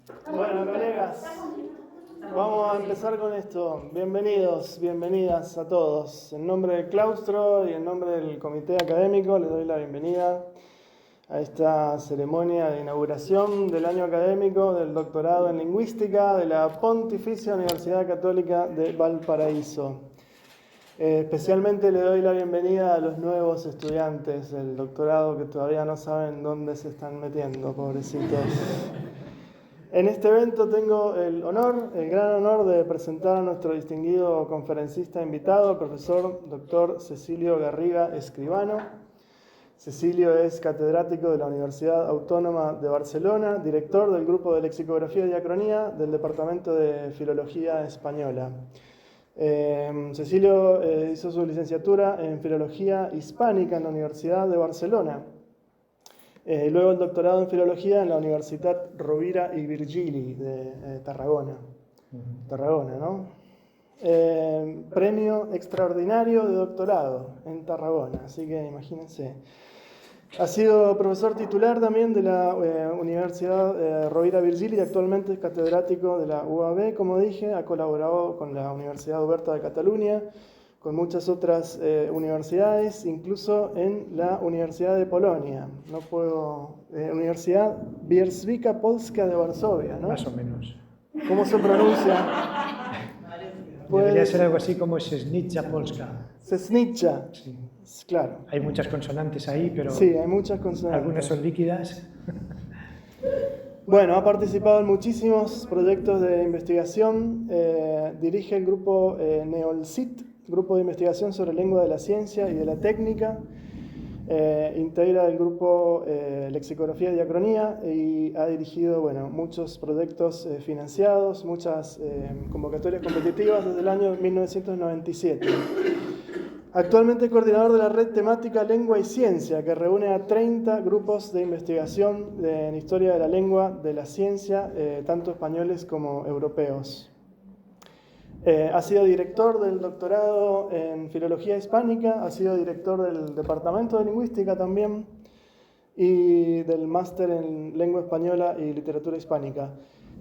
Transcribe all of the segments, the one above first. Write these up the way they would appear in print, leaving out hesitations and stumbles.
Bueno, colegas, vamos a empezar con esto. Bienvenidos, bienvenidas a todos. En nombre del claustro y en nombre del comité académico les doy la bienvenida a esta ceremonia de inauguración del año académico del doctorado en lingüística de la Pontificia Universidad Católica de Valparaíso. Especialmente le doy la bienvenida a los nuevos estudiantes del doctorado que todavía no saben dónde se están metiendo, pobrecitos. En este evento tengo el gran honor de presentar a nuestro distinguido conferencista invitado, el profesor Dr. Cecilio Garriga Escribano. Cecilio es catedrático de la Universidad Autónoma de Barcelona, director del Grupo de Lexicografía y Diacronía del Departamento de Filología Española. Cecilio hizo su licenciatura en Filología Hispánica en la Universidad de Barcelona. Luego el doctorado en Filología en la Universitat Rovira i Virgili de Tarragona. Tarragona, ¿no? Premio extraordinario de doctorado en Tarragona, así que imagínense. Ha sido profesor titular también de la Universidad Rovira Virgili y actualmente es catedrático de la UAB, como dije. Ha colaborado con la Universidad Oberta de Cataluña, con muchas otras universidades, incluso en la Universidad de Polonia. Universidad Wierzbicka Polska de Varsovia, ¿no? Más o menos. ¿Cómo se pronuncia? Debería ser algo así como Sesnica Polska. Sesnica. Sí. Claro. Hay muchas consonantes ahí, pero sí, hay muchas consonantes. Algunas son líquidas. Bueno, ha participado en muchísimos proyectos de investigación. Dirige el grupo NEOLCIT, Grupo de Investigación sobre Lengua de la Ciencia y de la Técnica. Integra el grupo Lexicografía y Diacronía y ha dirigido muchos proyectos financiados, muchas convocatorias competitivas desde el año 1997. Actualmente coordinador de la red temática Lengua y Ciencia, que reúne a 30 grupos de investigación en historia de la lengua, de la ciencia, tanto españoles como europeos. Ha sido director del doctorado en Filología Hispánica, ha sido director del Departamento de Lingüística también y del máster en Lengua Española y Literatura Hispánica.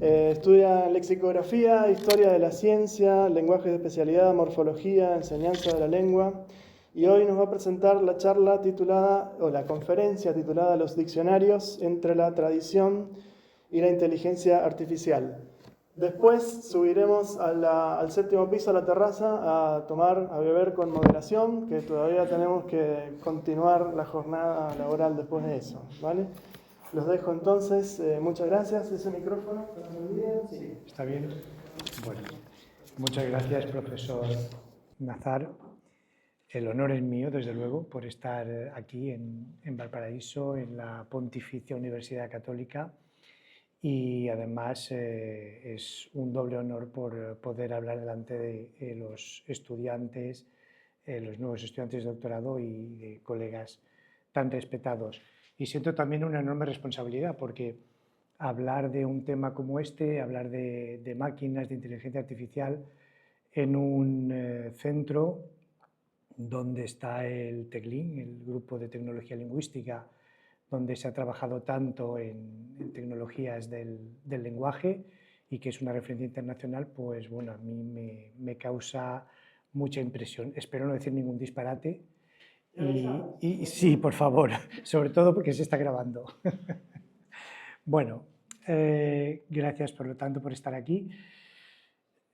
Estudia lexicografía, historia de la ciencia, lenguajes de especialidad, morfología, enseñanza de la lengua. Y hoy nos va a presentar la charla titulada, o la conferencia titulada Los diccionarios entre la tradición y la inteligencia artificial. Después subiremos al séptimo piso, a la terraza, a beber con moderación, que todavía tenemos que continuar la jornada laboral después de eso, ¿vale? Los dejo entonces. Muchas gracias. ¿Ese micrófono? Sí, está bien. Bueno, muchas gracias, profesor Nazar. El honor es mío, desde luego, por estar aquí en Valparaíso, en la Pontificia Universidad Católica. Y además es un doble honor por poder hablar delante de los estudiantes, los nuevos estudiantes de doctorado y de colegas tan respetados. Y siento también una enorme responsabilidad porque hablar de un tema como este, hablar de máquinas, de inteligencia artificial en un centro donde está el TECLIN, el Grupo de Tecnología Lingüística, donde se ha trabajado tanto en tecnologías del lenguaje y que es una referencia internacional, pues bueno, a mí me causa mucha impresión. Espero no decir ningún disparate. Y sí, por favor, sobre todo porque se está grabando. Bueno, gracias por lo tanto por estar aquí.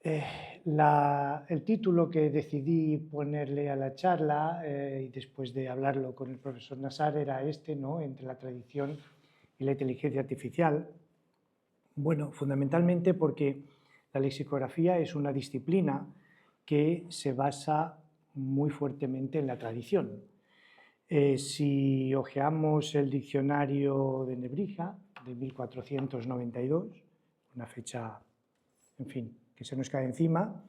El título que decidí ponerle a la charla, y después de hablarlo con el profesor Nazar, era este, ¿no? Entre la tradición y la inteligencia artificial. Bueno, fundamentalmente porque la lexicografía es una disciplina que se basa muy fuertemente en la tradición. Si hojeamos el diccionario de Nebrija, de 1492, una fecha, en fin, que se nos cae encima,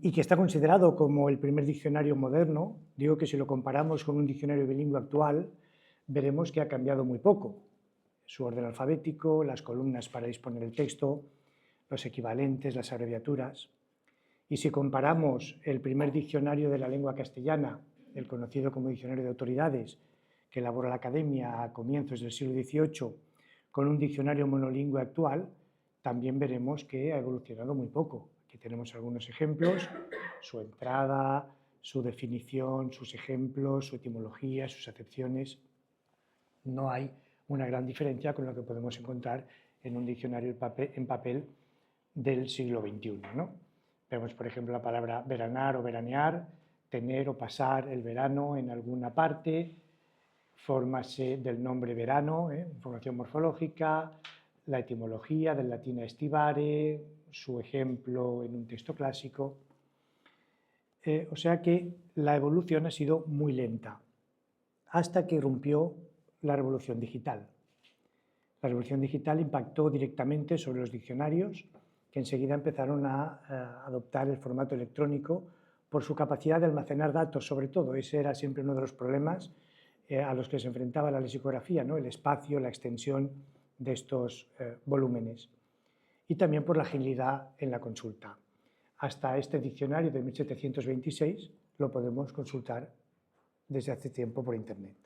y que está considerado como el primer diccionario moderno, digo que si lo comparamos con un diccionario bilingüe actual, veremos que ha cambiado muy poco. Su orden alfabético, las columnas para disponer el texto, los equivalentes, las abreviaturas. Y si comparamos el primer diccionario de la lengua castellana, el conocido como Diccionario de Autoridades, que elaboró la Academia a comienzos del siglo XVIII, con un diccionario monolingüe actual, también veremos que ha evolucionado muy poco. Aquí tenemos algunos ejemplos, su entrada, su definición, sus ejemplos, su etimología, sus acepciones. No hay una gran diferencia con lo que podemos encontrar en un diccionario en papel del siglo XXI, ¿no? Vemos, por ejemplo, la palabra veranar o veranear, tener o pasar el verano en alguna parte, formas del nombre verano, información morfológica, la etimología del latín estivare, su ejemplo en un texto clásico. O sea que la evolución ha sido muy lenta, hasta que irrumpió la revolución digital. La revolución digital impactó directamente sobre los diccionarios, que enseguida empezaron a adoptar el formato electrónico por su capacidad de almacenar datos, sobre todo. Ese era siempre uno de los problemas a los que se enfrentaba la lexicografía, ¿no? El espacio, la extensión de estos volúmenes. Y también por la agilidad en la consulta. Hasta este diccionario de 1726 lo podemos consultar desde hace tiempo por Internet.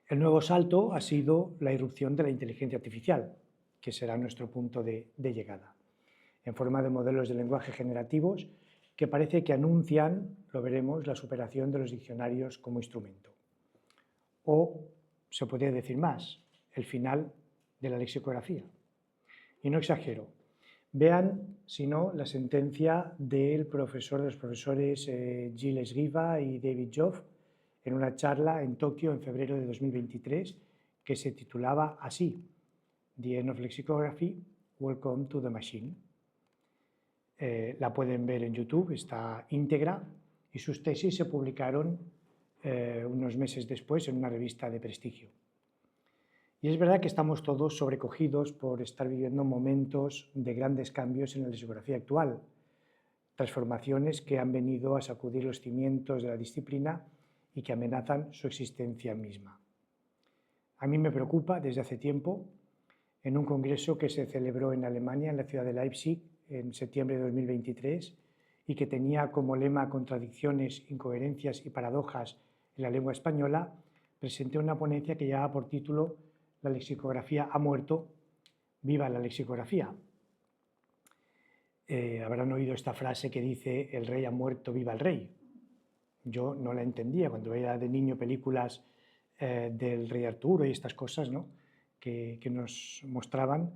El nuevo salto ha sido la irrupción de la inteligencia artificial, que será nuestro punto de llegada, en forma de modelos de lenguaje generativos que parece que anuncian, lo veremos, la superación de los diccionarios como instrumento. O, se podría decir más, el final de la lexicografía. Y no exagero. Vean, si no, la sentencia del profesor de los profesores Gilles Riva y David Joffe en una charla en Tokio en febrero de 2023 que se titulaba así: The End of Lexicography, Welcome to the Machine. La pueden ver en YouTube, está íntegra, y sus tesis se publicaron unos meses después en una revista de prestigio. Y es verdad que estamos todos sobrecogidos por estar viviendo momentos de grandes cambios en la lexicografía actual, transformaciones que han venido a sacudir los cimientos de la disciplina y que amenazan su existencia misma. A mí me preocupa desde hace tiempo, en un congreso que se celebró en Alemania, en la ciudad de Leipzig, en septiembre de 2023, y que tenía como lema contradicciones, incoherencias y paradojas en la lengua española, presenté una ponencia que llevaba por título La lexicografía ha muerto, viva la lexicografía. Habrán oído esta frase que dice el rey ha muerto, viva el rey. Yo no la entendía cuando veía de niño películas del rey Arturo y estas cosas, ¿no? que nos mostraban.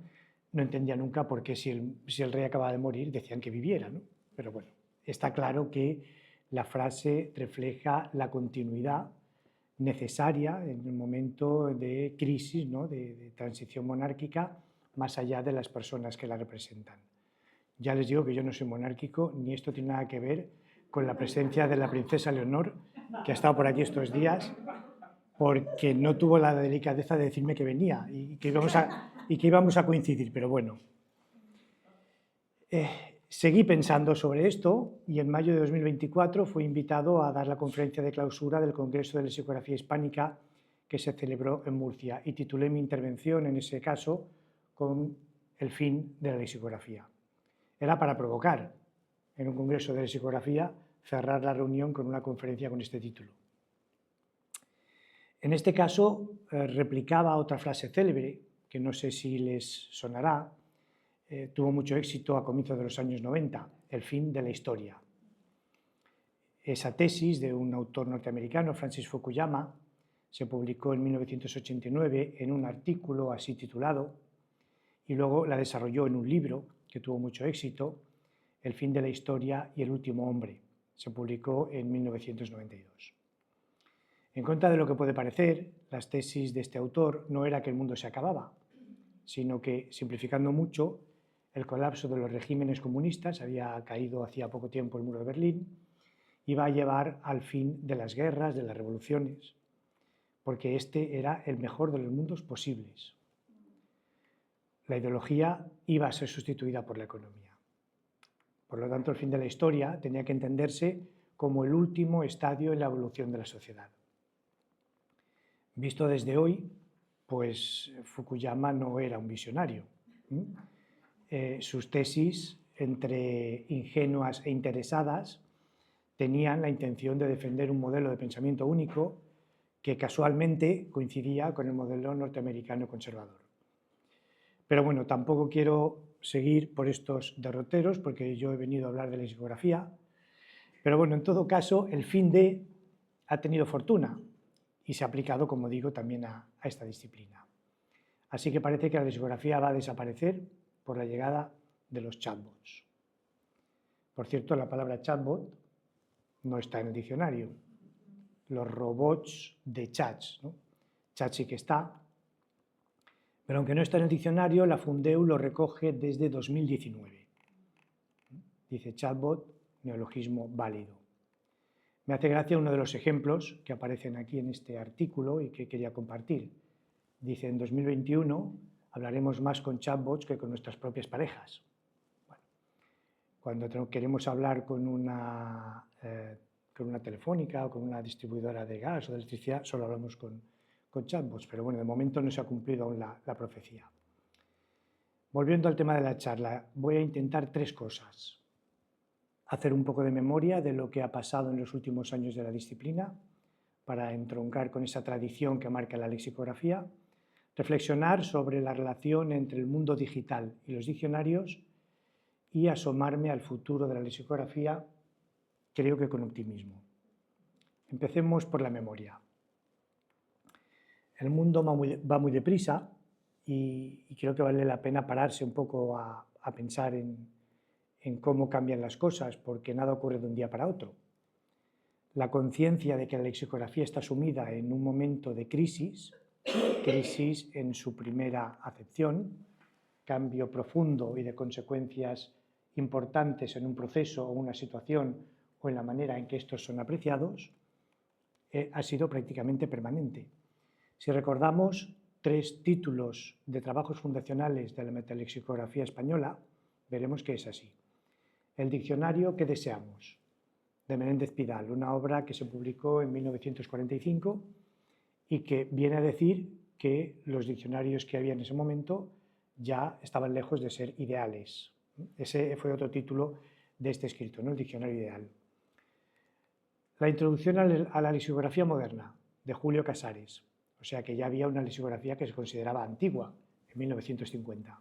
No entendía nunca por qué si el rey acababa de morir decían que viviera, ¿no? Pero bueno, está claro que la frase refleja la continuidad necesaria en un momento de crisis, ¿no? de transición monárquica, más allá de las personas que la representan. Ya les digo que yo no soy monárquico, ni esto tiene nada que ver con la presencia de la princesa Leonor, que ha estado por aquí estos días, porque no tuvo la delicadeza de decirme que venía y que íbamos a coincidir, pero bueno. Seguí pensando sobre esto y en mayo de 2024 fui invitado a dar la conferencia de clausura del Congreso de Lexicografía Hispánica que se celebró en Murcia y titulé mi intervención en ese caso con el fin de la lexicografía. Era para provocar en un congreso de lexicografía cerrar la reunión con una conferencia con este título. En este caso replicaba otra frase célebre, que no sé si les sonará, tuvo mucho éxito a comienzos de los años 90, el fin de la historia. Esa tesis de un autor norteamericano, Francis Fukuyama, se publicó en 1989 en un artículo así titulado y luego la desarrolló en un libro que tuvo mucho éxito, El fin de la historia y el último hombre. Se publicó en 1992. En contra de lo que puede parecer, las tesis de este autor no era que el mundo se acababa, sino que, simplificando mucho, el colapso de los regímenes comunistas, había caído hacía poco tiempo el muro de Berlín, iba a llevar al fin de las guerras, de las revoluciones, porque este era el mejor de los mundos posibles. La ideología iba a ser sustituida por la economía. Por lo tanto, el fin de la historia tenía que entenderse como el último estadio en la evolución de la sociedad. Visto desde hoy, pues Fukuyama no era un visionario. Sus tesis, entre ingenuas e interesadas, tenían la intención de defender un modelo de pensamiento único que casualmente coincidía con el modelo norteamericano conservador. Pero bueno, tampoco quiero seguir por estos derroteros, porque yo he venido a hablar de lexicografía, pero bueno, en todo caso, el fin de ha tenido fortuna y se ha aplicado, como digo, también a esta disciplina. Así que parece que la lexicografía va a desaparecer por la llegada de los chatbots. Por cierto, la palabra chatbot no está en el diccionario. Los robots de chats, ¿no? Chat sí que está, pero aunque no está en el diccionario, la Fundeu lo recoge desde 2019. Dice chatbot, neologismo válido. Me hace gracia uno de los ejemplos que aparecen aquí en este artículo y que quería compartir. Dice, en 2021 hablaremos más con chatbots que con nuestras propias parejas. Bueno, cuando queremos hablar con una telefónica o con una distribuidora de gas o de electricidad, solo hablamos con chatbots, pero bueno, de momento no se ha cumplido aún la profecía. Volviendo al tema de la charla, voy a intentar 3 cosas. Hacer un poco de memoria de lo que ha pasado en los últimos años de la disciplina, para entroncar con esa tradición que marca la lexicografía, reflexionar sobre la relación entre el mundo digital y los diccionarios y asomarme al futuro de la lexicografía, creo que con optimismo. Empecemos por la memoria. El mundo va muy deprisa y creo que vale la pena pararse un poco a pensar en cómo cambian las cosas, porque nada ocurre de un día para otro. La conciencia de que la lexicografía está sumida en un momento de crisis en su primera acepción, cambio profundo y de consecuencias importantes en un proceso o una situación o en la manera en que estos son apreciados, ha sido prácticamente permanente. Si recordamos 3 títulos de trabajos fundacionales de la metalexicografía española, veremos que es así. El diccionario que deseamos, de Menéndez Pidal, una obra que se publicó en 1945 y que viene a decir que los diccionarios que había en ese momento ya estaban lejos de ser ideales. Ese fue otro título de este escrito, ¿no? El diccionario ideal. La introducción a la lexicografía moderna, de Julio Casares, o sea que ya había una lexicografía que se consideraba antigua, en 1950.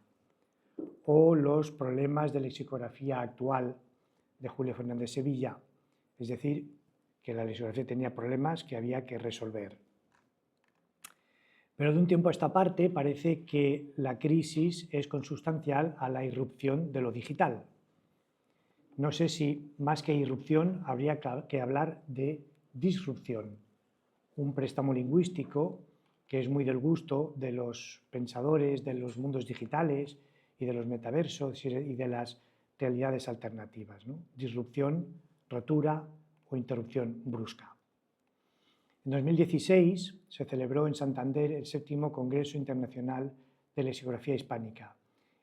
O los problemas de lexicografía actual, de Julio Fernández Sevilla, es decir, que la lexicografía tenía problemas que había que resolver. Pero de un tiempo a esta parte parece que la crisis es consustancial a la irrupción de lo digital. No sé si más que irrupción habría que hablar de disrupción, un préstamo lingüístico que es muy del gusto de los pensadores de los mundos digitales y de los metaversos y de las realidades alternativas, ¿no? Disrupción, rotura o interrupción brusca. En 2016 se celebró en Santander el 7º Congreso Internacional de Lexicografía Hispánica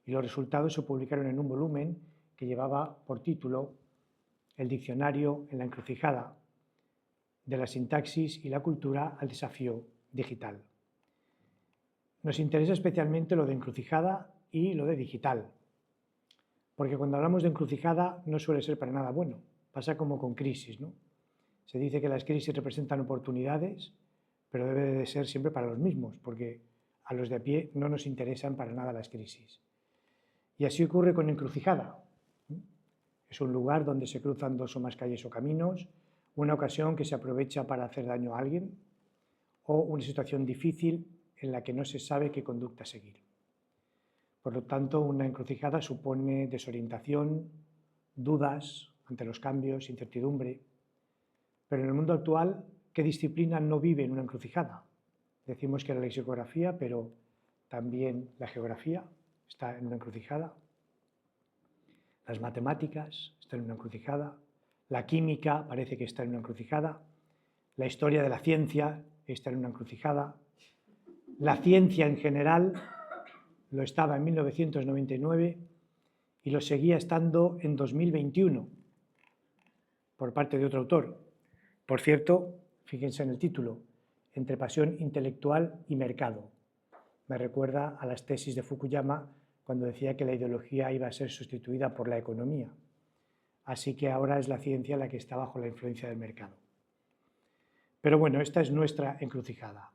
y los resultados se publicaron en un volumen que llevaba por título El diccionario en la encrucijada, de la sintaxis y la cultura al desafío digital. Nos interesa especialmente lo de encrucijada y lo de digital, porque cuando hablamos de encrucijada no suele ser para nada bueno, pasa como con crisis, ¿no? Se dice que las crisis representan oportunidades, pero debe de ser siempre para los mismos, porque a los de a pie no nos interesan para nada las crisis. Y así ocurre con encrucijada. Es un lugar donde se cruzan 2 o más calles o caminos, una ocasión que se aprovecha para hacer daño a alguien o una situación difícil en la que no se sabe qué conducta seguir. Por lo tanto, una encrucijada supone desorientación, dudas ante los cambios, incertidumbre. Pero en el mundo actual, ¿qué disciplina no vive en una encrucijada? Decimos que la lexicografía, pero también la geografía está en una encrucijada. Las matemáticas están en una encrucijada. La química parece que está en una encrucijada. La historia de la ciencia está en una encrucijada. La ciencia en general lo estaba en 1999 y lo seguía estando en 2021 por parte de otro autor. Por cierto, fíjense en el título, Entre pasión intelectual y mercado. Me recuerda a las tesis de Fukuyama cuando decía que la ideología iba a ser sustituida por la economía. Así que ahora es la ciencia la que está bajo la influencia del mercado. Pero bueno, esta es nuestra encrucijada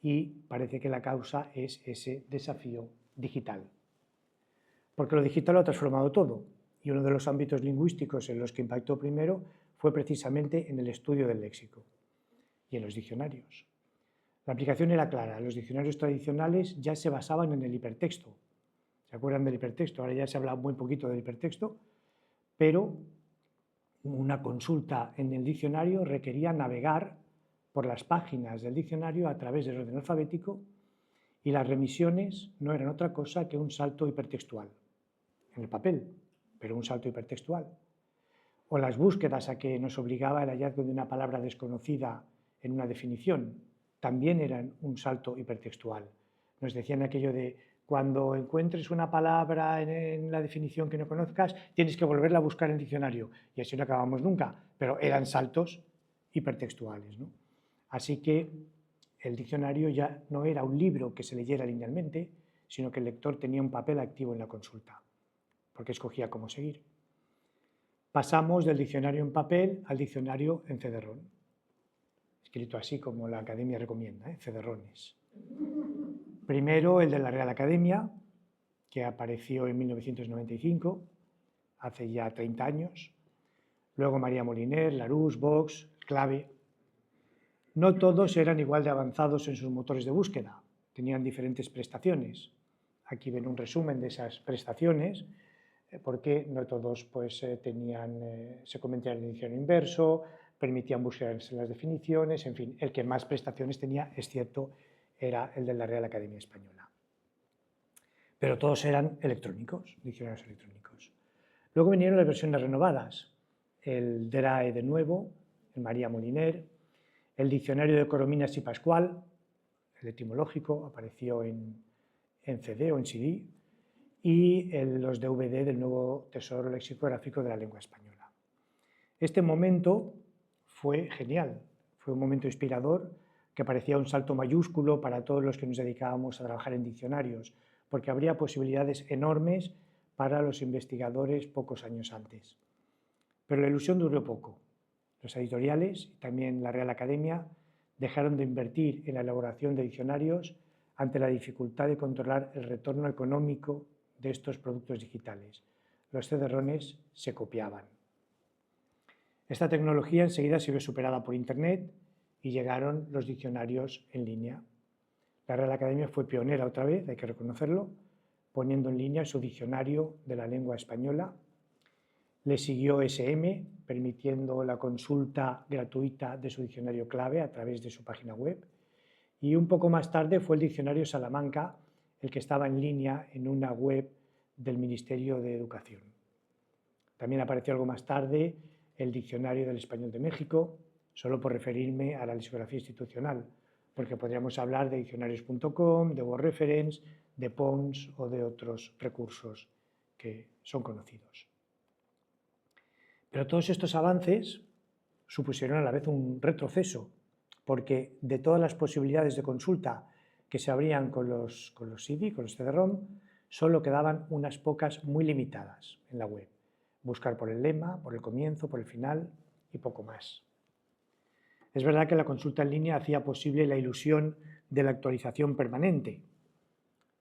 y parece que la causa es ese desafío digital. Porque lo digital lo ha transformado todo y uno de los ámbitos lingüísticos en los que impactó primero fue precisamente en el estudio del léxico y en los diccionarios. La aplicación era clara, los diccionarios tradicionales ya se basaban en el hipertexto. ¿Se acuerdan del hipertexto? Ahora ya se habla muy poquito del hipertexto, pero una consulta en el diccionario requería navegar por las páginas del diccionario a través del orden alfabético y las remisiones no eran otra cosa que un salto hipertextual, en el papel, pero un salto hipertextual. O las búsquedas a que nos obligaba el hallazgo de una palabra desconocida en una definición, también eran un salto hipertextual. Nos decían aquello de cuando encuentres una palabra en la definición que no conozcas, tienes que volverla a buscar en el diccionario. Y así no acabamos nunca, pero eran saltos hipertextuales, ¿no? Así que el diccionario ya no era un libro que se leyera linealmente, sino que el lector tenía un papel activo en la consulta, porque escogía cómo seguir. Pasamos del diccionario en papel al diccionario en CD-ROM, escrito así como la Academia recomienda, CD-ROMs. Primero el de la Real Academia, que apareció en 1995, hace ya 30 años. Luego María Moliner, Larousse, Vox, Clave. No todos eran igual de avanzados en sus motores de búsqueda, tenían diferentes prestaciones. Aquí ven un resumen de esas prestaciones, porque no todos se convertían en diccionario inverso, permitían buscarse en las definiciones, en fin, el que más prestaciones tenía, es cierto, era el de la Real Academia Española. Pero todos eran electrónicos, diccionarios electrónicos. Luego vinieron las versiones renovadas, el DRAE de nuevo, el María Moliner, el diccionario de Corominas y Pascual, el etimológico, apareció en CD o en CD, y los DVD del nuevo Tesoro Lexicográfico de la Lengua Española. Este momento fue genial, fue un momento inspirador que parecía un salto mayúsculo para todos los que nos dedicábamos a trabajar en diccionarios, porque habría posibilidades enormes para los investigadores pocos años antes. Pero la ilusión duró poco. Los editoriales y también la Real Academia dejaron de invertir en la elaboración de diccionarios ante la dificultad de controlar el retorno económico de estos productos digitales. Los CD-ROMs se copiaban. Esta tecnología enseguida se vio superada por Internet y llegaron los diccionarios en línea. La Real Academia fue pionera otra vez, hay que reconocerlo, poniendo en línea su diccionario de la lengua española. Le siguió SM, permitiendo la consulta gratuita de su diccionario clave a través de su página web. Y un poco más tarde fue el diccionario Salamanca, el que estaba en línea en una web del Ministerio de Educación. También apareció algo más tarde el Diccionario del Español de México, solo por referirme a la lexicografía institucional, porque podríamos hablar de diccionarios.com, de Word Reference, de Pons o de otros recursos que son conocidos. Pero todos estos avances supusieron a la vez un retroceso, porque de todas las posibilidades de consulta que se abrían con los CD, con los CD-ROM, solo quedaban unas pocas muy limitadas en la web. Buscar por el lema, por el comienzo, por el final y poco más. Es verdad que la consulta en línea hacía posible la ilusión de la actualización permanente,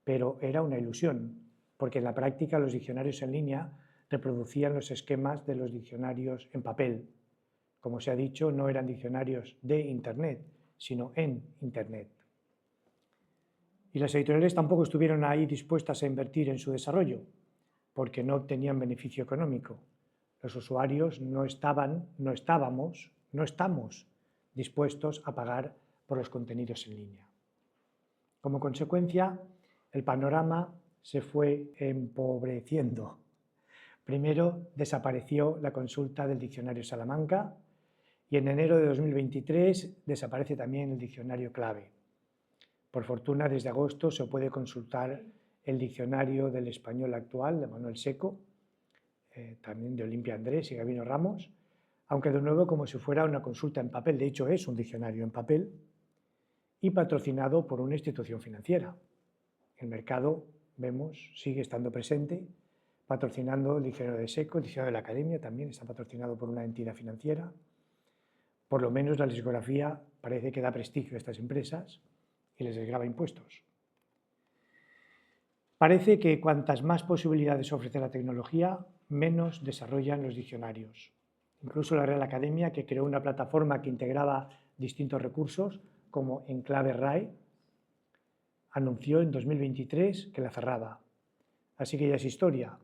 pero era una ilusión, porque en la práctica los diccionarios en línea reproducían los esquemas de los diccionarios en papel. Como se ha dicho, no eran diccionarios de Internet, sino en Internet. Y las editoriales tampoco estuvieron ahí dispuestas a invertir en su desarrollo, porque no obtenían beneficio económico. Los usuarios no estamos dispuestos a pagar por los contenidos en línea. Como consecuencia, el panorama se fue empobreciendo. Primero desapareció la consulta del diccionario Salamanca y en enero de 2023 desaparece también el diccionario clave. Por fortuna, desde agosto se puede consultar el diccionario del español actual de Manuel Seco, también de Olimpia Andrés y Gabino Ramos, aunque de nuevo como si fuera una consulta en papel, de hecho es un diccionario en papel, y patrocinado por una institución financiera. El mercado, vemos, sigue estando presente, patrocinando el diccionario de Seco, el diccionario de la Academia también está patrocinado por una entidad financiera, Por lo menos la lexicografía parece que da prestigio a estas empresas y les desgrava impuestos. Parece que cuantas más posibilidades ofrece la tecnología, menos desarrollan los diccionarios. Incluso la Real Academia, que creó una plataforma que integraba distintos recursos, como Enclave RAE, anunció en 2023 que la cerraba. Así que ya es historia.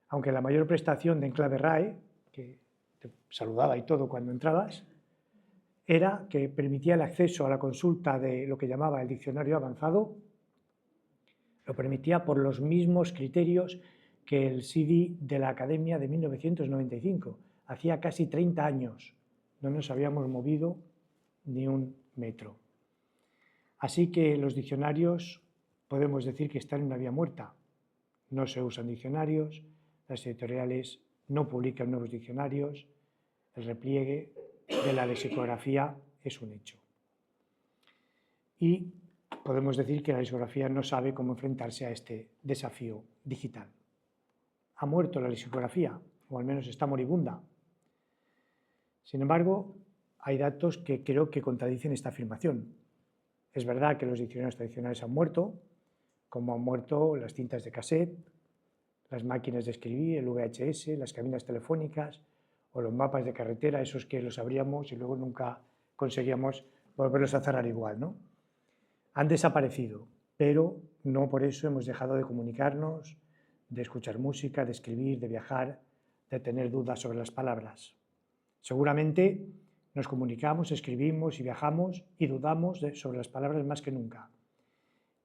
Aunque la mayor prestación de Enclave RAE, que te saludaba y todo cuando entrabas, era que permitía el acceso a la consulta de lo que llamaba el diccionario avanzado, lo permitía por los mismos criterios que el CD de la Academia de 1995. Hacía casi 30 años no nos habíamos movido ni un metro. Así que los diccionarios podemos decir que están en una vía muerta. No se usan diccionarios, las editoriales no publican nuevos diccionarios, el repliegue de la lexicografía es un hecho. Y podemos decir que la lexicografía no sabe cómo enfrentarse a este desafío digital. Ha muerto la lexicografía, o al menos está moribunda. Sin embargo, hay datos que creo que contradicen esta afirmación. Es verdad que los diccionarios tradicionales han muerto, como han muerto las cintas de cassette, las máquinas de escribir, el VHS, las cabinas telefónicas o los mapas de carretera, esos que los abríamos y luego nunca conseguíamos volverlos a cerrar igual, ¿no? Han desaparecido, pero no por eso hemos dejado de comunicarnos, de escuchar música, de escribir, de viajar, de tener dudas sobre las palabras. Seguramente nos comunicamos, escribimos y viajamos y dudamos sobre las palabras más que nunca.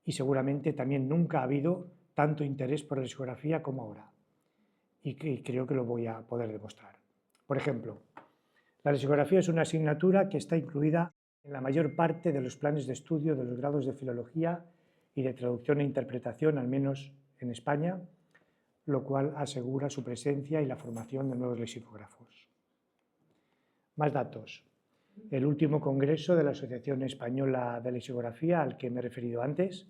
Y seguramente también nunca ha habido tanto interés por la lexicografía como ahora. Y creo que lo voy a poder demostrar. Por ejemplo, la lexicografía es una asignatura que está incluida en la mayor parte de los planes de estudio de los grados de filología y de traducción e interpretación, al menos en España, lo cual asegura su presencia y la formación de nuevos lexicógrafos. Más datos. El último congreso de la Asociación Española de Lexicografía, al que me he referido antes,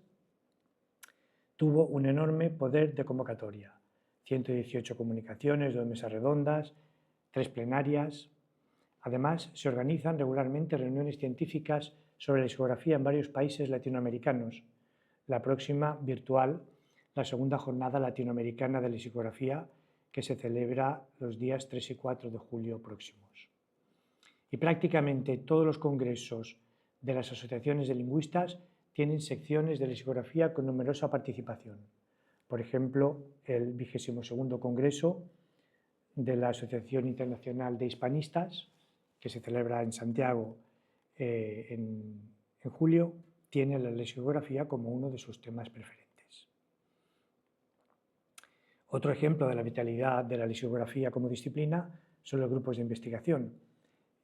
tuvo un enorme poder de convocatoria. 118 comunicaciones, 2 mesas redondas, 3 plenarias. Además, se organizan regularmente reuniones científicas sobre lexicografía en varios países latinoamericanos. La próxima, virtual, la segunda jornada latinoamericana de lexicografía, que se celebra los días 3 y 4 de julio próximos. Y prácticamente todos los congresos de las asociaciones de lingüistas tienen secciones de lexicografía con numerosa participación. Por ejemplo, el 22º Congreso de la Asociación Internacional de Hispanistas, que se celebra en Santiago en julio, tiene la lexicografía como uno de sus temas preferentes. Otro ejemplo de la vitalidad de la lexicografía como disciplina son los grupos de investigación.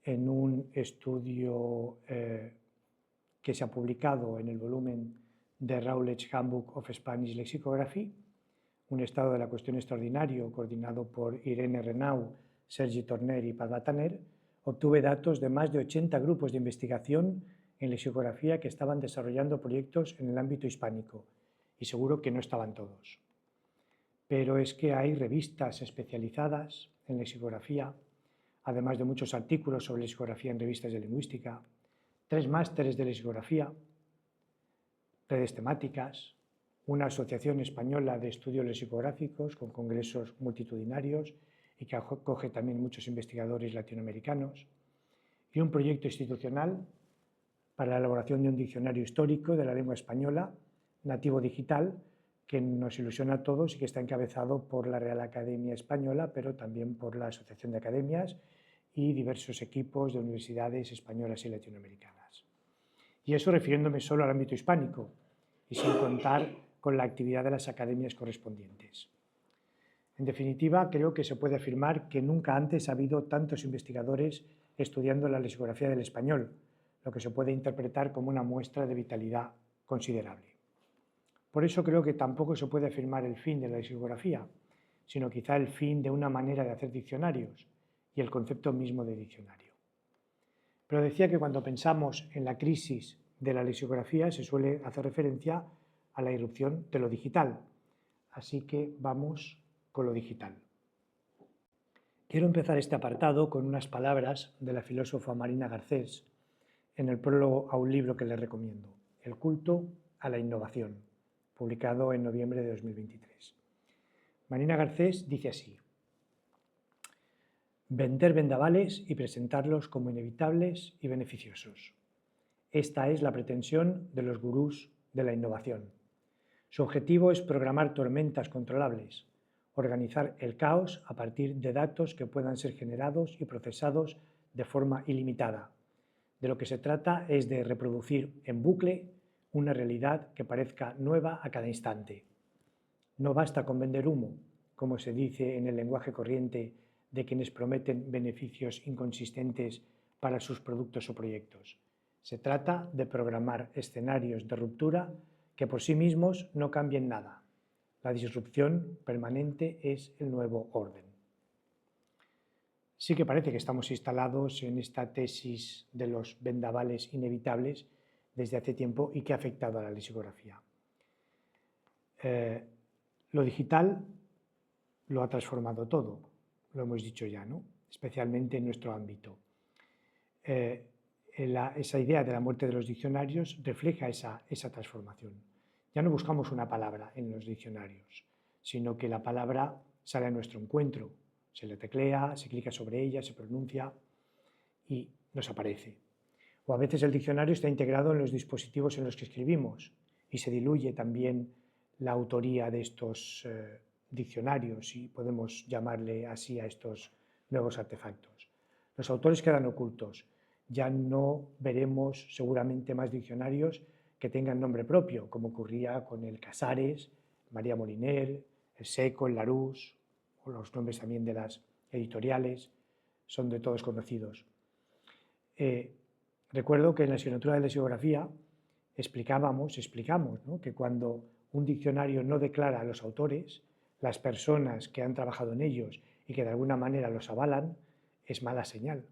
En un estudio que se ha publicado en el volumen de Routledge Handbook of Spanish Lexicography, un estado de la cuestión extraordinario coordinado por Irene Renau, Sergi Torner y Padma Taner, obtuve datos de más de 80 grupos de investigación en lexicografía que estaban desarrollando proyectos en el ámbito hispánico, y seguro que no estaban todos. Pero es que hay revistas especializadas en lexicografía, además de muchos artículos sobre lexicografía en revistas de lingüística, 3 másteres de lexicografía, redes temáticas, una asociación española de estudios lexicográficos con congresos multitudinarios y que acoge también muchos investigadores latinoamericanos, y un proyecto institucional para la elaboración de un diccionario histórico de la lengua española, nativo digital, que nos ilusiona a todos y que está encabezado por la Real Academia Española, pero también por la Asociación de Academias y diversos equipos de universidades españolas y latinoamericanas. Y eso refiriéndome solo al ámbito hispánico y sin contar con la actividad de las academias correspondientes. En definitiva, creo que se puede afirmar que nunca antes ha habido tantos investigadores estudiando la lexicografía del español, lo que se puede interpretar como una muestra de vitalidad considerable. Por eso creo que tampoco se puede afirmar el fin de la lexicografía, sino quizá el fin de una manera de hacer diccionarios y el concepto mismo de diccionario. Pero decía que cuando pensamos en la crisis de la lexicografía se suele hacer referencia a la irrupción de lo digital. Así que vamos con lo digital. Quiero empezar este apartado con unas palabras de la filósofa Marina Garcés en el prólogo a un libro que les recomiendo, El culto a la innovación, publicado en noviembre de 2023. Marina Garcés dice así: vender vendavales y presentarlos como inevitables y beneficiosos. Esta es la pretensión de los gurús de la innovación. Su objetivo es programar tormentas controlables, organizar el caos a partir de datos que puedan ser generados y procesados de forma ilimitada. De lo que se trata es de reproducir en bucle una realidad que parezca nueva a cada instante. No basta con vender humo, como se dice en el lenguaje corriente de quienes prometen beneficios inconsistentes para sus productos o proyectos. Se trata de programar escenarios de ruptura que por sí mismos no cambien nada. La disrupción permanente es el nuevo orden. Sí que parece que estamos instalados en esta tesis de los vendavales inevitables desde hace tiempo y que ha afectado a la lexicografía. Lo digital lo ha transformado todo, lo hemos dicho ya, ¿no? Especialmente en nuestro ámbito. Esa idea de la muerte de los diccionarios refleja esa transformación. Ya no buscamos una palabra en los diccionarios, sino que la palabra sale a nuestro encuentro, se le teclea, se clica sobre ella, se pronuncia y nos aparece. O a veces el diccionario está integrado en los dispositivos en los que escribimos y se diluye también la autoría de estos diccionarios, si podemos llamarle así a estos nuevos artefactos. Los autores quedan ocultos. Ya no veremos seguramente más diccionarios que tengan nombre propio, como ocurría con el Casares, María Moliner, el Seco, el Larousse, o los nombres también de las editoriales, son de todos conocidos. Recuerdo que en la asignatura de lexicografía explicamos, ¿no?, que cuando un diccionario no declara a los autores, las personas que han trabajado en ellos y que de alguna manera los avalan, es mala señal.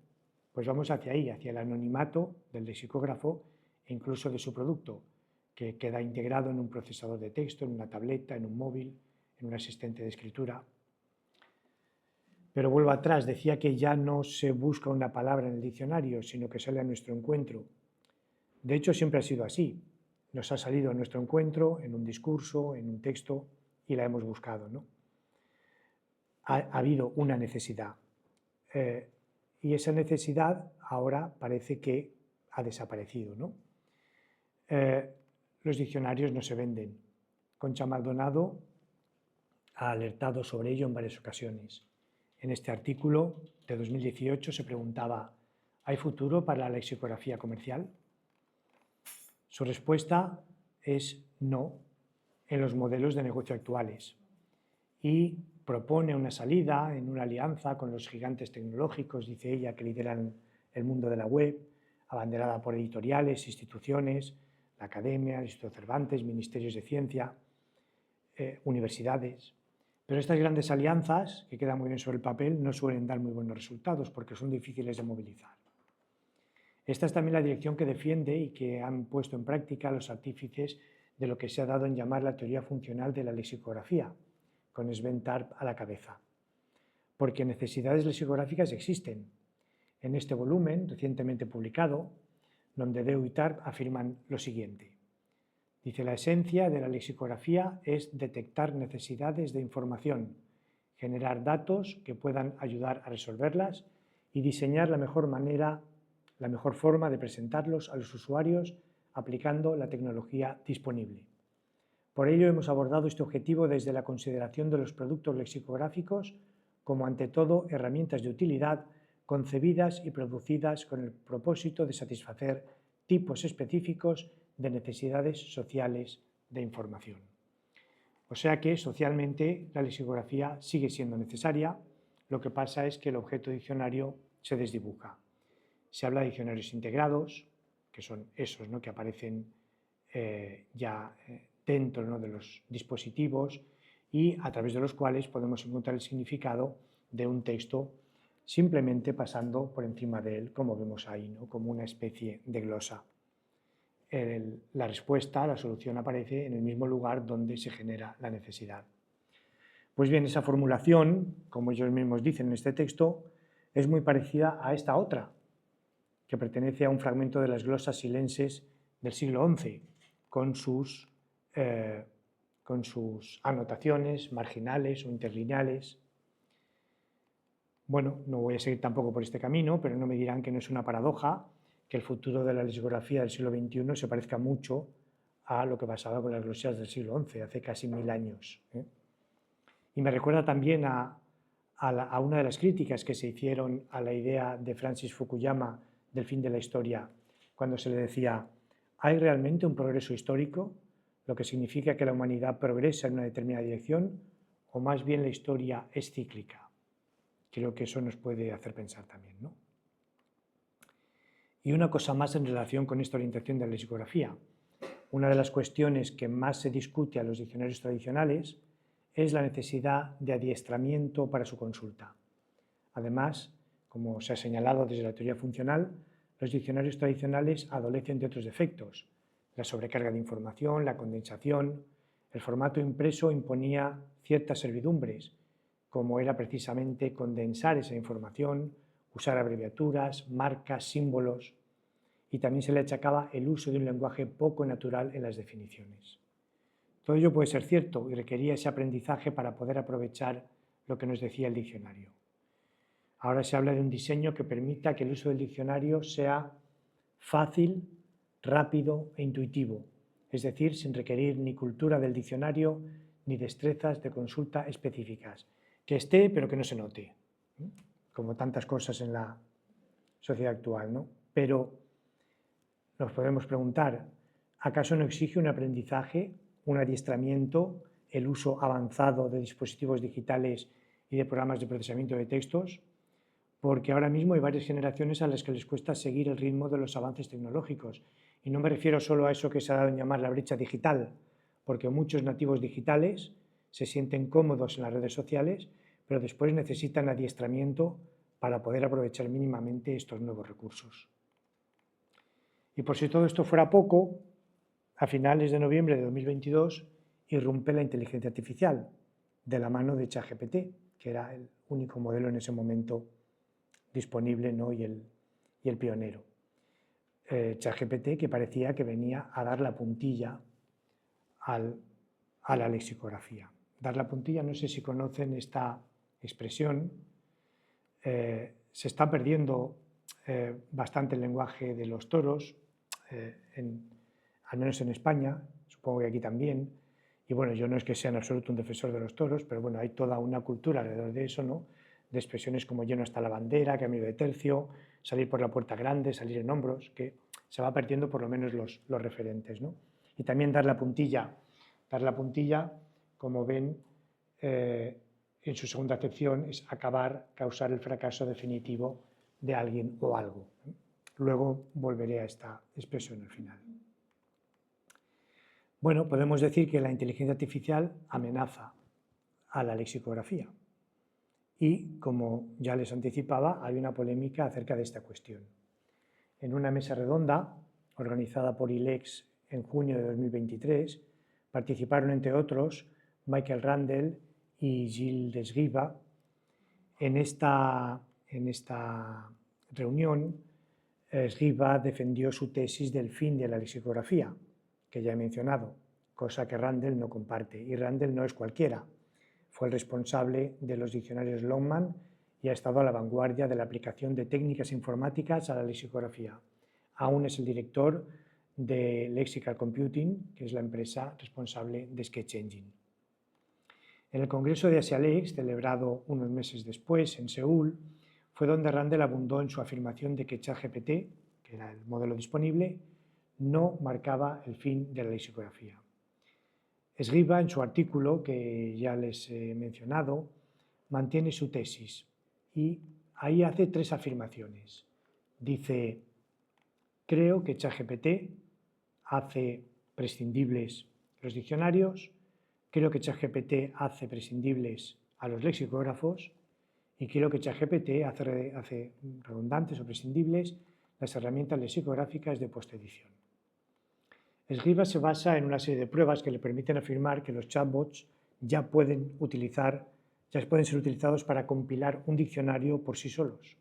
Pues vamos hacia ahí, hacia el anonimato del lexicógrafo e incluso de su producto, que queda integrado en un procesador de texto, en una tableta, en un móvil, en un asistente de escritura. Pero vuelvo atrás, decía que ya no se busca una palabra en el diccionario, sino que sale a nuestro encuentro. De hecho, siempre ha sido así. Nos ha salido a nuestro encuentro en un discurso, en un texto, y la hemos buscado, ¿no? Ha habido una necesidad. Y esa necesidad ahora parece que ha desaparecido, ¿no? Los diccionarios no se venden. Concha Maldonado ha alertado sobre ello en varias ocasiones. En este artículo de 2018 se preguntaba: ¿hay futuro para la lexicografía comercial? Su respuesta es no en los modelos de negocio actuales y propone una salida en una alianza con los gigantes tecnológicos, dice ella, que lideran el mundo de la web, abanderada por editoriales, instituciones, la academia, el Instituto Cervantes, ministerios de ciencia, universidades. Pero estas grandes alianzas, que quedan muy bien sobre el papel, no suelen dar muy buenos resultados porque son difíciles de movilizar. Esta es también la dirección que defiende y que han puesto en práctica los artífices de lo que se ha dado en llamar la teoría funcional de la lexicografía, con Sven Tarp a la cabeza. Porque necesidades lexicográficas existen. En este volumen, recientemente publicado, Nomdedeu y Tarp afirman lo siguiente. Dice: la esencia de la lexicografía es detectar necesidades de información, generar datos que puedan ayudar a resolverlas y diseñar la mejor forma de presentarlos a los usuarios aplicando la tecnología disponible. Por ello hemos abordado este objetivo desde la consideración de los productos lexicográficos como, ante todo, herramientas de utilidad concebidas y producidas con el propósito de satisfacer tipos específicos de necesidades sociales de información. O sea que, socialmente, la lexicografía sigue siendo necesaria, lo que pasa es que el objeto diccionario se desdibuja. Se habla de diccionarios integrados, que son esos, ¿no?, que aparecen dentro, ¿no?, de los dispositivos y a través de los cuales podemos encontrar el significado de un texto simplemente pasando por encima de él, como vemos ahí, ¿no?, como una especie de glosa. La respuesta, la solución aparece en el mismo lugar donde se genera la necesidad. Pues bien, esa formulación, como ellos mismos dicen en este texto, es muy parecida a esta otra, que pertenece a un fragmento de las glosas silenses del siglo XI, con sus anotaciones marginales o interlineales. Bueno, no voy a seguir tampoco por este camino, pero no me dirán que no es una paradoja que el futuro de la lexicografía del siglo XXI se parezca mucho a lo que pasaba con las glosas del siglo XI, hace casi 1000 años. Y me recuerda también a una de las críticas que se hicieron a la idea de Francis Fukuyama del fin de la historia, cuando se le decía, ¿hay realmente un progreso histórico? Lo que significa que la humanidad progresa en una determinada dirección, o más bien la historia es cíclica. Creo que eso nos puede hacer pensar también, ¿no? Y una cosa más en relación con esta orientación de la lexicografía. Una de las cuestiones que más se discute a los diccionarios tradicionales es la necesidad de adiestramiento para su consulta. Además, como se ha señalado desde la teoría funcional, los diccionarios tradicionales adolecen de otros defectos. La sobrecarga de información, la condensación, el formato impreso imponía ciertas servidumbres, como era precisamente condensar esa información, usar abreviaturas, marcas, símbolos, y también se le achacaba el uso de un lenguaje poco natural en las definiciones. Todo ello puede ser cierto y requería ese aprendizaje para poder aprovechar lo que nos decía el diccionario. Ahora se habla de un diseño que permita que el uso del diccionario sea fácil, rápido e intuitivo, es decir, sin requerir ni cultura del diccionario ni destrezas de consulta específicas. Que esté, pero que no se note, como tantas cosas en la sociedad actual, ¿no? Pero nos podemos preguntar, ¿acaso no exige un aprendizaje, un adiestramiento, el uso avanzado de dispositivos digitales y de programas de procesamiento de textos? Porque ahora mismo hay varias generaciones a las que les cuesta seguir el ritmo de los avances tecnológicos. Y no me refiero solo a eso que se ha dado en llamar la brecha digital, porque muchos nativos digitales se sienten cómodos en las redes sociales, pero después necesitan adiestramiento para poder aprovechar mínimamente estos nuevos recursos. Y por si todo esto fuera poco, a finales de noviembre de 2022 irrumpe la inteligencia artificial de la mano de ChatGPT, que era el único modelo en ese momento disponible, ¿no? y el pionero. ChatGPT, que parecía que venía a dar la puntilla a la lexicografía. Dar la puntilla, no sé si conocen esta expresión, se está perdiendo bastante el lenguaje de los toros, al menos en España, supongo que aquí también, y bueno, yo no es que sea en absoluto un defensor de los toros, pero bueno, hay toda una cultura alrededor de eso, ¿no? De expresiones como lleno hasta la bandera, cambio de tercio, salir por la puerta grande, salir en hombros, que se va perdiendo por lo menos los referentes, ¿no? Y también dar la puntilla, como ven, en su segunda acepción es acabar, causar el fracaso definitivo de alguien o algo. Luego volveré a esta expresión al final. Bueno, podemos decir que la inteligencia artificial amenaza a la lexicografía. Y, como ya les anticipaba, hay una polémica acerca de esta cuestión. En una mesa redonda, organizada por ILEX en junio de 2023, participaron, entre otros, Michael Randel y Gilles Desguiba. En esta reunión, Desguiba defendió su tesis del fin de la lexicografía, que ya he mencionado, cosa que Randel no comparte. Y Randel no es cualquiera. Fue el responsable de los diccionarios Longman y ha estado a la vanguardia de la aplicación de técnicas informáticas a la lexicografía. Aún es el director de Lexical Computing, que es la empresa responsable de Sketch Engine. En el Congreso de AsiaLex, celebrado unos meses después en Seúl, fue donde Randel abundó en su afirmación de que ChatGPT, que era el modelo disponible, no marcaba el fin de la lexicografía. Esguiba, en su artículo, que ya les he mencionado, mantiene su tesis y ahí hace 3 afirmaciones. Dice, creo que ChatGPT hace prescindibles los diccionarios, creo que ChatGPT hace prescindibles a los lexicógrafos y creo que ChatGPT hace redundantes o prescindibles las herramientas lexicográficas de postedición. Esguiba se basa en una serie de pruebas que le permiten afirmar que los chatbots ya pueden ser utilizados para compilar un diccionario por sí solos,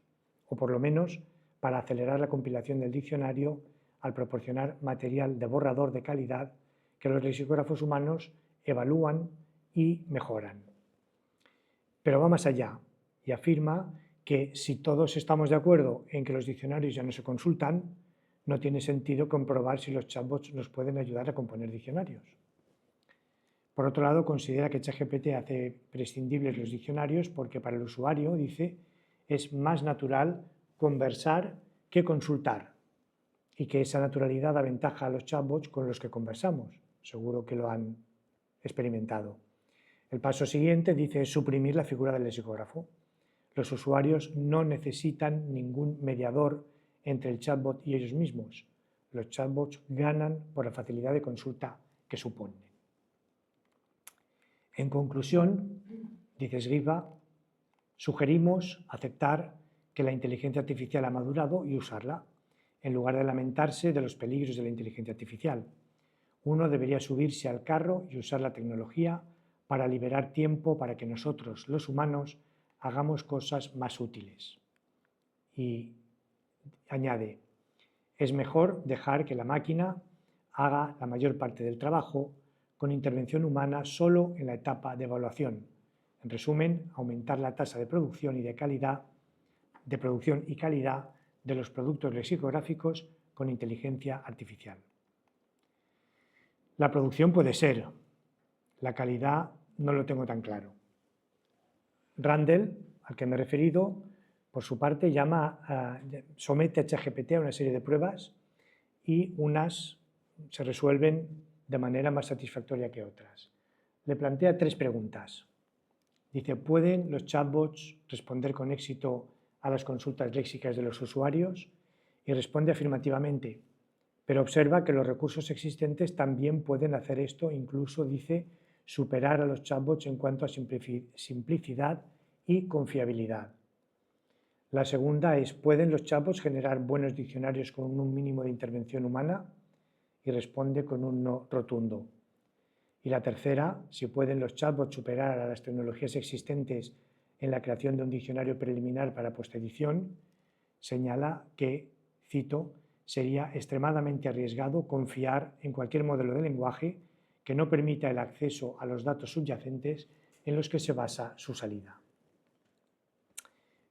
o por lo menos para acelerar la compilación del diccionario al proporcionar material de borrador de calidad que los lexicógrafos humanos evalúan y mejoran. Pero va más allá y afirma que si todos estamos de acuerdo en que los diccionarios ya no se consultan, no tiene sentido comprobar si los chatbots nos pueden ayudar a componer diccionarios. Por otro lado, considera que ChatGPT hace prescindibles los diccionarios porque para el usuario, dice, es más natural conversar que consultar y que esa naturalidad da ventaja a los chatbots con los que conversamos. Seguro que lo han experimentado. El paso siguiente, dice, es suprimir la figura del lexicógrafo. Los usuarios no necesitan ningún mediador entre el chatbot y ellos mismos. Los chatbots ganan por la facilidad de consulta que suponen. En conclusión, dice Sriva, sugerimos aceptar que la inteligencia artificial ha madurado y usarla, en lugar de lamentarse de los peligros de la inteligencia artificial. Uno debería subirse al carro y usar la tecnología para liberar tiempo para que nosotros, los humanos, hagamos cosas más útiles. Y añade, es mejor dejar que la máquina haga la mayor parte del trabajo con intervención humana solo en la etapa de evaluación. En resumen, aumentar la tasa de producción y calidad de los productos lexicográficos con inteligencia artificial. La producción puede ser, la calidad no lo tengo tan claro. Randall, al que me he referido, por su parte somete a ChatGPT a una serie de pruebas y unas se resuelven de manera más satisfactoria que otras. Le plantea 3 preguntas. Dice, ¿pueden los chatbots responder con éxito a las consultas léxicas de los usuarios? Y responde afirmativamente, pero observa que los recursos existentes también pueden hacer esto, incluso, dice, superar a los chatbots en cuanto a simplicidad y confiabilidad. La segunda es, ¿pueden los chatbots generar buenos diccionarios con un mínimo de intervención humana? Y responde con un no rotundo. Y la tercera, si pueden los chatbots superar a las tecnologías existentes en la creación de un diccionario preliminar para postedición, señala que, cito, sería extremadamente arriesgado confiar en cualquier modelo de lenguaje que no permita el acceso a los datos subyacentes en los que se basa su salida.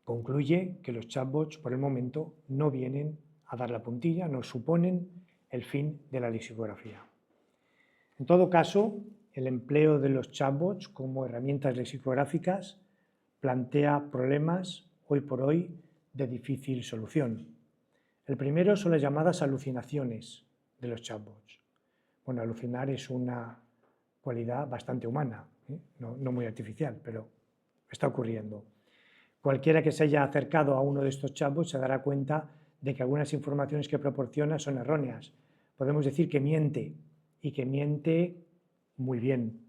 Concluye que los chatbots, por el momento, no vienen a dar la puntilla, no suponen el fin de la lexicografía. En todo caso, el empleo de los chatbots como herramientas lexicográficas plantea problemas, hoy por hoy, de difícil solución. El primero son las llamadas alucinaciones de los chatbots. Bueno, alucinar es una cualidad bastante humana, no muy artificial, pero está ocurriendo. Cualquiera que se haya acercado a uno de estos chatbots se dará cuenta de que algunas informaciones que proporciona son erróneas. Podemos decir que miente, y que miente muy bien,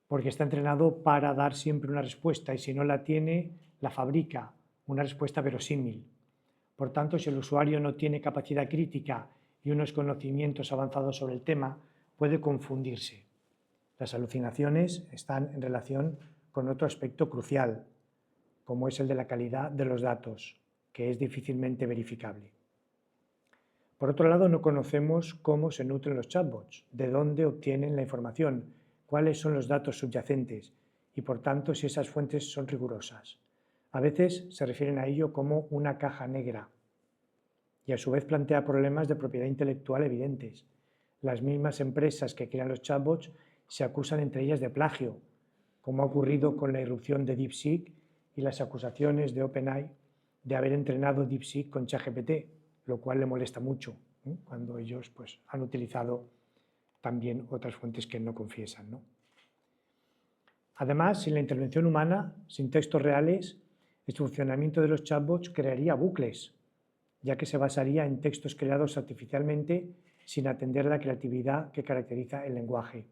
porque está entrenado para dar siempre una respuesta y si no la tiene, la fabrica, una respuesta verosímil. Por tanto, si el usuario no tiene capacidad crítica y unos conocimientos avanzados sobre el tema, puede confundirse. Las alucinaciones están en relación con otro aspecto crucial, como es el de la calidad de los datos, que es difícilmente verificable. Por otro lado, no conocemos cómo se nutren los chatbots, de dónde obtienen la información, cuáles son los datos subyacentes y, por tanto, si esas fuentes son rigurosas. A veces se refieren a ello como una caja negra y a su vez plantea problemas de propiedad intelectual evidentes. Las mismas empresas que crean los chatbots se acusan entre ellas de plagio, como ha ocurrido con la irrupción de DeepSeek y las acusaciones de OpenAI de haber entrenado DeepSeek con ChatGPT, lo cual le molesta mucho cuando ellos han utilizado también otras fuentes que no confiesan, ¿no? Además, sin la intervención humana, sin textos reales, el funcionamiento de los chatbots crearía bucles, ya que se basaría en textos creados artificialmente sin atender a la creatividad que caracteriza el lenguaje.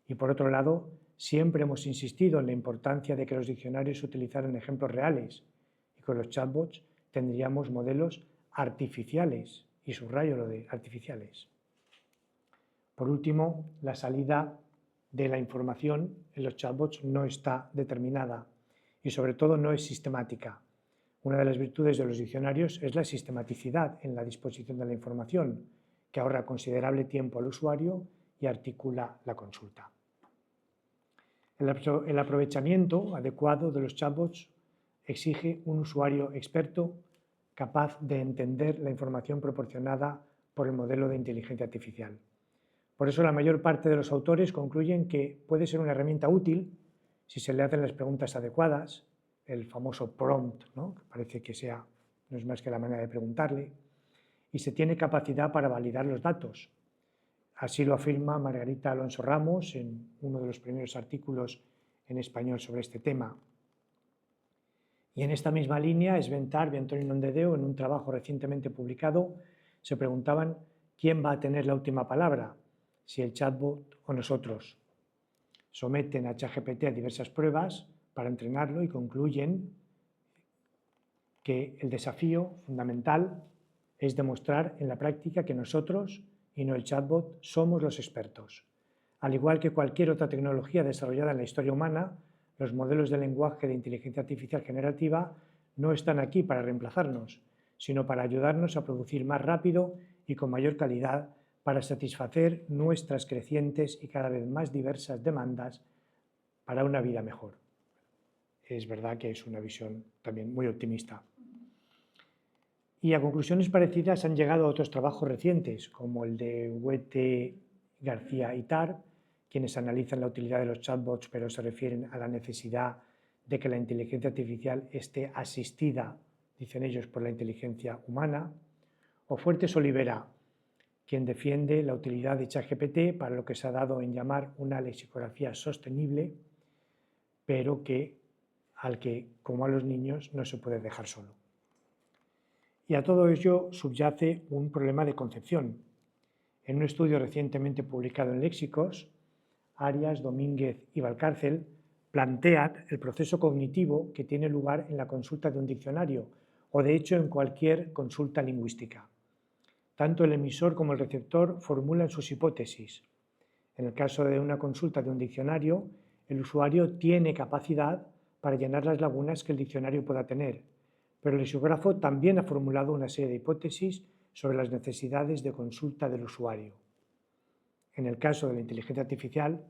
Y por otro lado, siempre hemos insistido en la importancia de que los diccionarios utilizaran ejemplos reales y con los chatbots tendríamos modelos artificiales, y subrayo lo de artificiales. Por último, la salida de la información en los chatbots no está determinada y sobre todo no es sistemática. Una de las virtudes de los diccionarios es la sistematicidad en la disposición de la información, que ahorra considerable tiempo al usuario y articula la consulta. El aprovechamiento adecuado de los chatbots exige un usuario experto capaz de entender la información proporcionada por el modelo de inteligencia artificial. Por eso la mayor parte de los autores concluyen que puede ser una herramienta útil si se le hacen las preguntas adecuadas, el famoso prompt, ¿no? Que parece que no es más que la manera de preguntarle, y se tiene capacidad para validar los datos. Así lo afirma Margarita Alonso Ramos en uno de los primeros artículos en español sobre este tema. Y en esta misma línea, Sventarb y Antonio Nondedeu, en un trabajo recientemente publicado, se preguntaban quién va a tener la última palabra, si el chatbot o nosotros. Someten a ChatGPT a diversas pruebas para entrenarlo y concluyen que el desafío fundamental es demostrar en la práctica que nosotros y no el chatbot somos los expertos. Al igual que cualquier otra tecnología desarrollada en la historia humana, los modelos de lenguaje de inteligencia artificial generativa no están aquí para reemplazarnos, sino para ayudarnos a producir más rápido y con mayor calidad para satisfacer nuestras crecientes y cada vez más diversas demandas para una vida mejor. Es verdad que es una visión también muy optimista. Y a conclusiones parecidas han llegado otros trabajos recientes, como el de Huete, García y Tarp, quienes analizan la utilidad de los chatbots, pero se refieren a la necesidad de que la inteligencia artificial esté asistida, dicen ellos, por la inteligencia humana, o Fuertes Olivera, quien defiende la utilidad de ChatGPT para lo que se ha dado en llamar una lexicografía sostenible, pero al que, como a los niños, no se puede dejar solo. Y a todo ello subyace un problema de concepción. En un estudio recientemente publicado en Léxicos, Arias, Domínguez y Valcárcel plantean el proceso cognitivo que tiene lugar en la consulta de un diccionario o, de hecho, en cualquier consulta lingüística. Tanto el emisor como el receptor formulan sus hipótesis. En el caso de una consulta de un diccionario, el usuario tiene capacidad para llenar las lagunas que el diccionario pueda tener, pero el lexicógrafo también ha formulado una serie de hipótesis sobre las necesidades de consulta del usuario. En el caso de la inteligencia artificial,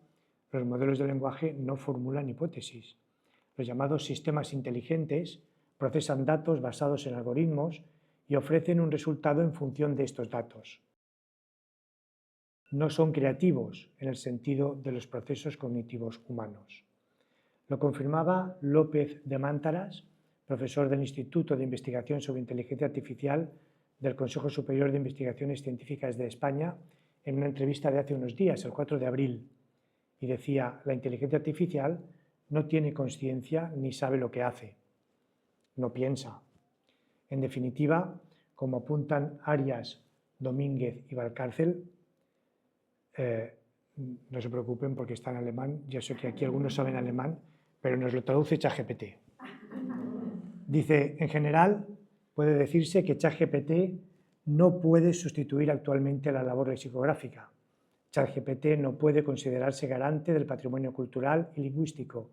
los modelos de lenguaje no formulan hipótesis. Los llamados sistemas inteligentes procesan datos basados en algoritmos y ofrecen un resultado en función de estos datos. No son creativos en el sentido de los procesos cognitivos humanos. Lo confirmaba López de Mántaras, profesor del Instituto de Investigación sobre Inteligencia Artificial del Consejo Superior de Investigaciones Científicas de España, en una entrevista de hace unos días, el 4 de abril, y decía: la inteligencia artificial no tiene conciencia ni sabe lo que hace, no piensa. En definitiva, como apuntan Arias, Domínguez y Valcárcel, no se preocupen porque está en alemán, ya sé que aquí algunos saben alemán, pero nos lo traduce ChatGPT. Dice, en general, puede decirse que ChatGPT no puede sustituir actualmente la labor lexicográfica. ChatGPT no puede considerarse garante del patrimonio cultural y lingüístico.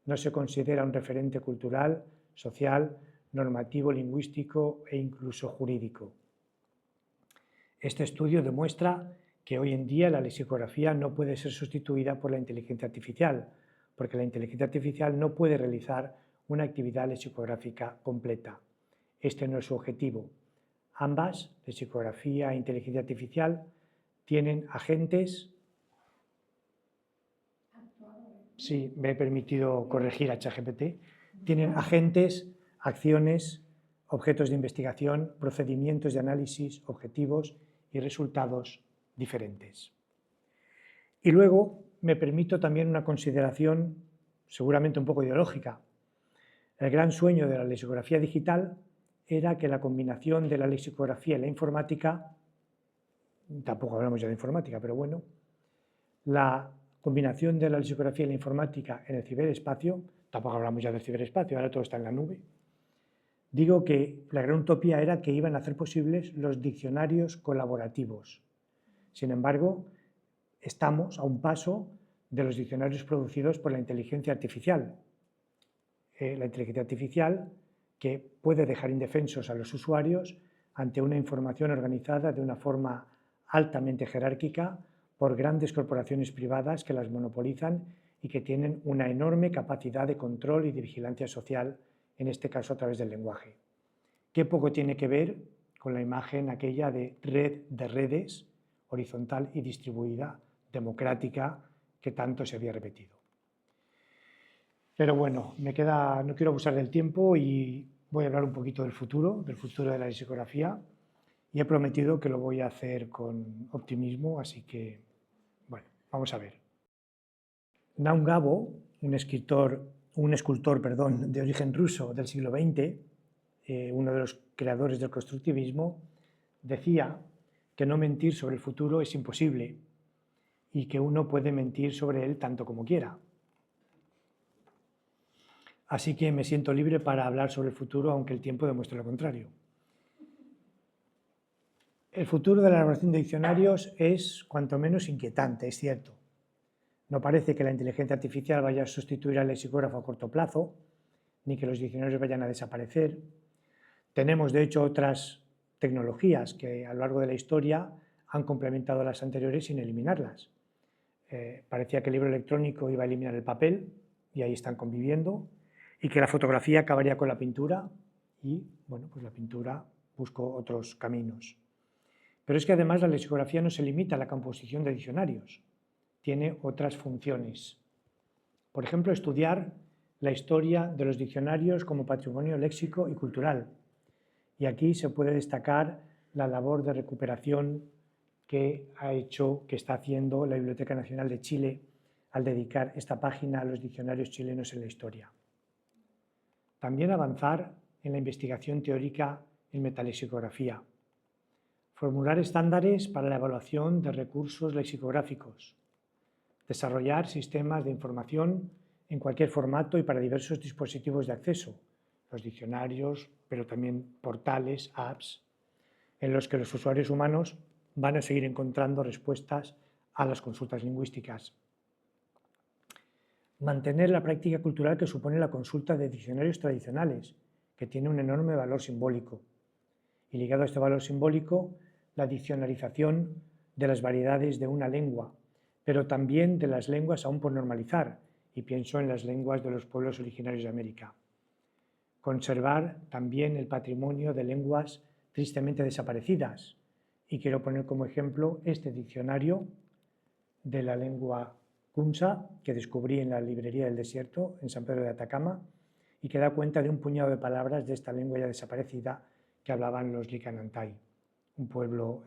No se considera un referente cultural, social, normativo, lingüístico e incluso jurídico. Este estudio demuestra que hoy en día la lexicografía no puede ser sustituida por la inteligencia artificial, porque la inteligencia artificial no puede realizar una actividad lexicográfica completa. Este no es su objetivo. Ambas, lexicografía e inteligencia artificial, tienen agentes. Sí, me he permitido corregir a ChatGPT. Tienen agentes, acciones, objetos de investigación, procedimientos de análisis, objetivos y resultados diferentes. Y luego me permito también una consideración seguramente un poco ideológica. El gran sueño de la lexicografía digital era que la combinación de la lexicografía y la informática, tampoco hablamos ya de informática, pero bueno, la combinación de la lexicografía y la informática en el ciberespacio, tampoco hablamos ya del ciberespacio, ahora todo está en la nube. Digo que la gran utopía era que iban a hacer posibles los diccionarios colaborativos. Sin embargo, estamos a un paso de los diccionarios producidos por la inteligencia artificial. La inteligencia artificial que puede dejar indefensos a los usuarios ante una información organizada de una forma altamente jerárquica por grandes corporaciones privadas que las monopolizan y que tienen una enorme capacidad de control y de vigilancia social, en este caso a través del lenguaje. Qué poco tiene que ver con la imagen aquella de red de redes, horizontal y distribuida, democrática, que tanto se había repetido. Pero bueno, no quiero abusar del tiempo y voy a hablar un poquito del futuro de la lexicografía, y he prometido que lo voy a hacer con optimismo, así que, bueno, vamos a ver. Naum Gabo, un escultor de origen ruso del siglo XX, uno de los creadores del constructivismo, decía que no mentir sobre el futuro es imposible y que uno puede mentir sobre él tanto como quiera. Así que me siento libre para hablar sobre el futuro, aunque el tiempo demuestre lo contrario. El futuro de la elaboración de diccionarios es cuanto menos inquietante, es cierto. No parece que la inteligencia artificial vaya a sustituir al lexicógrafo a corto plazo, ni que los diccionarios vayan a desaparecer. Tenemos, de hecho, otras tecnologías que a lo largo de la historia han complementado a las anteriores sin eliminarlas. Parecía que el libro electrónico iba a eliminar el papel, y ahí están conviviendo, y que la fotografía acabaría con la pintura, y bueno, pues la pintura buscó otros caminos. Pero es que además la lexicografía no se limita a la composición de diccionarios, tiene otras funciones. Por ejemplo, estudiar la historia de los diccionarios como patrimonio léxico y cultural. Y aquí se puede destacar la labor de recuperación que está haciendo la Biblioteca Nacional de Chile al dedicar esta página a los diccionarios chilenos en la historia. También avanzar en la investigación teórica en metalexicografía. Formular estándares para la evaluación de recursos lexicográficos. Desarrollar sistemas de información en cualquier formato y para diversos dispositivos de acceso, los diccionarios, pero también portales, apps, en los que los usuarios humanos van a seguir encontrando respuestas a las consultas lingüísticas. Mantener la práctica cultural que supone la consulta de diccionarios tradicionales, que tiene un enorme valor simbólico. Y ligado a este valor simbólico, la diccionarización de las variedades de una lengua, pero también de las lenguas aún por normalizar, y pienso en las lenguas de los pueblos originarios de América. Conservar también el patrimonio de lenguas tristemente desaparecidas, y quiero poner como ejemplo este diccionario de la lengua Kunsa, que descubrí en la librería del desierto, en San Pedro de Atacama, y que da cuenta de un puñado de palabras de esta lengua ya desaparecida que hablaban los Licanantay, un pueblo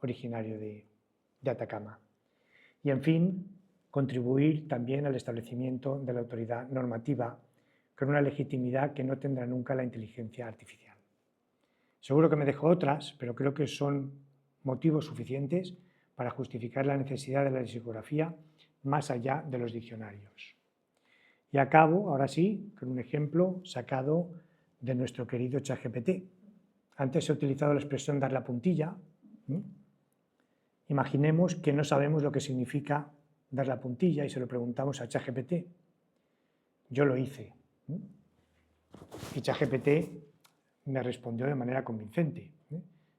originario de Atacama. Y, en fin, contribuir también al establecimiento de la autoridad normativa con una legitimidad que no tendrá nunca la inteligencia artificial. Seguro que me dejo otras, pero creo que son motivos suficientes para justificar la necesidad de la lexicografía más allá de los diccionarios. Y acabo, ahora sí, con un ejemplo sacado de nuestro querido ChatGPT. Antes he utilizado la expresión dar la puntilla. Imaginemos que no sabemos lo que significa dar la puntilla y se lo preguntamos a ChatGPT. Yo lo hice. Y ChatGPT me respondió de manera convincente.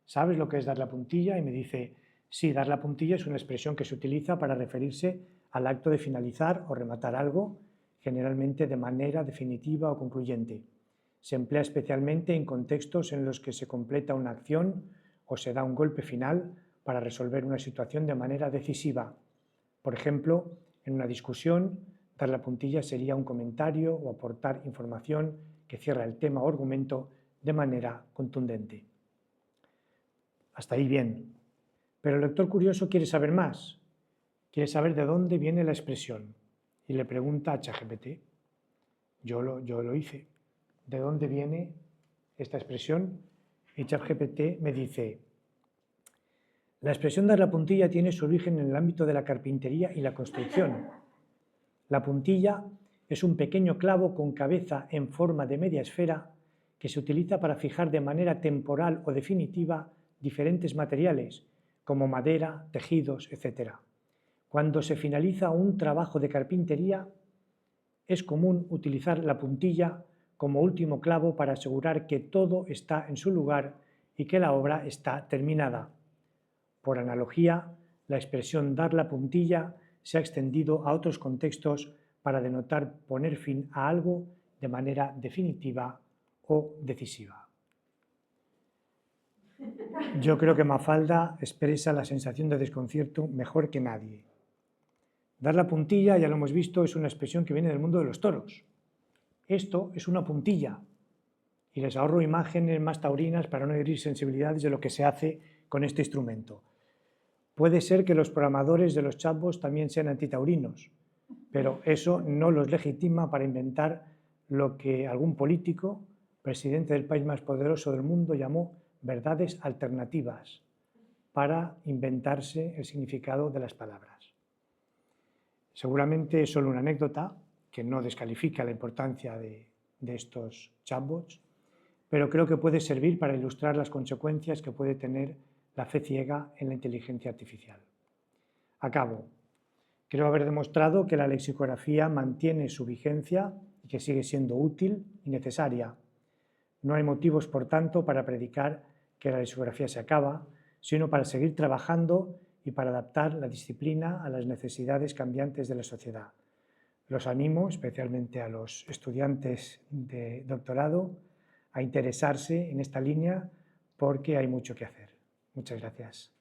¿Sabes lo que es dar la puntilla? Y me dice, sí, dar la puntilla es una expresión que se utiliza para referirse al acto de finalizar o rematar algo, generalmente de manera definitiva o concluyente. Se emplea especialmente en contextos en los que se completa una acción o se da un golpe final para resolver una situación de manera decisiva. Por ejemplo, en una discusión, dar la puntilla sería un comentario o aportar información que cierra el tema o argumento de manera contundente. Hasta ahí bien. Pero el lector curioso quiere saber más. Quiere saber de dónde viene la expresión y le pregunta a ChatGPT. Yo lo hice. ¿De dónde viene esta expresión? Y ChatGPT me dice, la expresión dar la puntilla tiene su origen en el ámbito de la carpintería y la construcción. La puntilla es un pequeño clavo con cabeza en forma de media esfera que se utiliza para fijar de manera temporal o definitiva diferentes materiales, como madera, tejidos, etc. Cuando se finaliza un trabajo de carpintería, es común utilizar la puntilla como último clavo para asegurar que todo está en su lugar y que la obra está terminada. Por analogía, la expresión dar la puntilla se ha extendido a otros contextos para denotar poner fin a algo de manera definitiva o decisiva. Yo creo que Mafalda expresa la sensación de desconcierto mejor que nadie. Dar la puntilla, ya lo hemos visto, es una expresión que viene del mundo de los toros. Esto es una puntilla y les ahorro imágenes más taurinas para no herir sensibilidades de lo que se hace con este instrumento. Puede ser que los programadores de los chatbots también sean antitaurinos, pero eso no los legitima para inventar lo que algún político, presidente del país más poderoso del mundo, llamó verdades alternativas para inventarse el significado de las palabras. Seguramente es solo una anécdota que no descalifica la importancia de estos chatbots, pero creo que puede servir para ilustrar las consecuencias que puede tener la fe ciega en la inteligencia artificial. Acabo. Creo haber demostrado que la lexicografía mantiene su vigencia y que sigue siendo útil y necesaria. No hay motivos, por tanto, para predicar que la lexicografía se acaba, sino para seguir trabajando y para adaptar la disciplina a las necesidades cambiantes de la sociedad. Los animo, especialmente a los estudiantes de doctorado, a interesarse en esta línea porque hay mucho que hacer. Muchas gracias.